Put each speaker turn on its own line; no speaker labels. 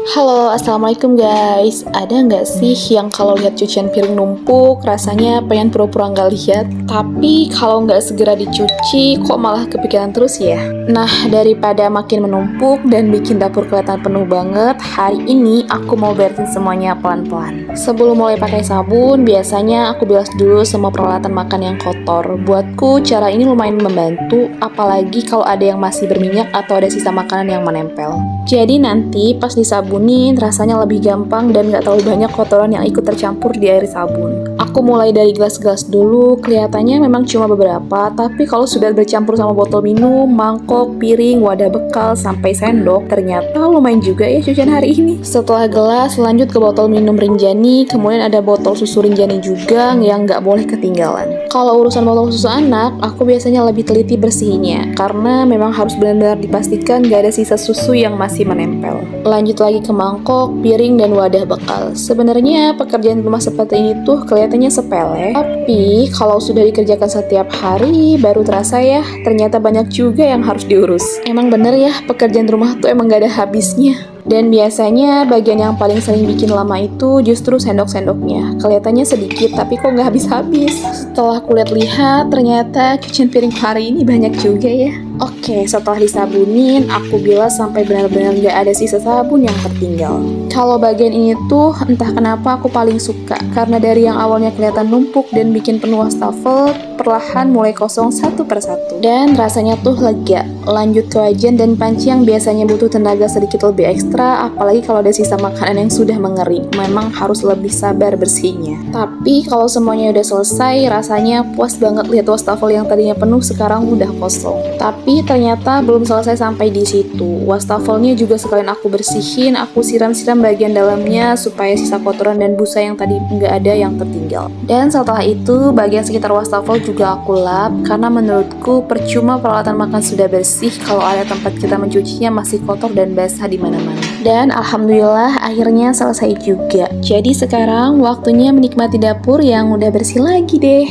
Halo, assalamualaikum guys. Ada nggak sih yang kalau lihat cucian piring numpuk, rasanya pengen pura-pura nggak lihat, tapi kalau nggak segera dicuci, kok malah kepikiran terus ya? Nah, daripada makin menumpuk dan bikin dapur kelihatan penuh banget, hari ini aku mau beresin semuanya pelan-pelan. Sebelum mulai pakai sabun, biasanya aku bilas dulu semua peralatan makan yang kotor. Buatku, cara ini lumayan membantu, apalagi kalau ada yang masih berminyak atau ada sisa makanan yang menempel. Jadi nanti pas disabunin rasanya lebih gampang dan gak terlalu banyak kotoran yang ikut tercampur di air sabun. Aku mulai dari gelas-gelas dulu, kelihatannya memang cuma beberapa, tapi kalau sudah bercampur sama botol minum, mangkok, piring, wadah bekal, sampai sendok, ternyata lumayan juga ya cucian hari ini. Setelah gelas, lanjut ke botol minum Rinjani, kemudian ada botol susu Rinjani juga yang gak boleh ketinggalan. Kalau urusan botol susu anak, aku biasanya lebih teliti bersihinnya, karena memang harus benar-benar dipastikan gak ada sisa susu yang masih menempel. Lanjut lagi ke mangkok, piring, dan wadah bekal. Sebenarnya pekerjaan rumah seperti ini tuh kelihatannya sepele, tapi kalau sudah dikerjakan setiap hari, baru terasa ya, ternyata banyak juga yang harus diurus. Emang bener ya, pekerjaan rumah tuh emang gak ada habisnya. Dan biasanya bagian yang paling sering bikin lama itu justru sendok-sendoknya. Kelihatannya sedikit, tapi kok nggak habis-habis. Setelah aku lihat-lihat, ternyata cucian piring hari ini banyak juga ya. Oke, setelah disabunin, aku bilas sampai benar-benar nggak ada sisa sabun yang tertinggal. Kalau bagian ini tuh, entah kenapa aku paling suka. Karena dari yang awalnya kelihatan numpuk dan bikin penuh wastafel, perlahan mulai kosong satu persatu. Dan rasanya tuh lega. Lanjut ke wajan dan panci yang biasanya butuh tenaga sedikit lebih ekstra, apalagi kalau ada sisa makanan yang sudah mengering. Memang harus lebih sabar bersihnya. Tapi kalau semuanya udah selesai, rasanya puas banget lihat wastafel yang tadinya penuh sekarang udah kosong. Tapi ternyata belum selesai sampai di situ. Wastafelnya juga sekalian aku bersihin, aku siram-siram bagian dalamnya supaya sisa kotoran dan busa yang tadi nggak ada yang tertinggal. Dan setelah itu, bagian sekitar wastafel juga aku lap, karena menurutku percuma peralatan makan sudah bersih kalau area tempat kita mencucinya masih kotor dan basah di mana-mana. Dan alhamdulillah akhirnya selesai juga. Jadi sekarang waktunya menikmati dapur yang udah bersih lagi deh.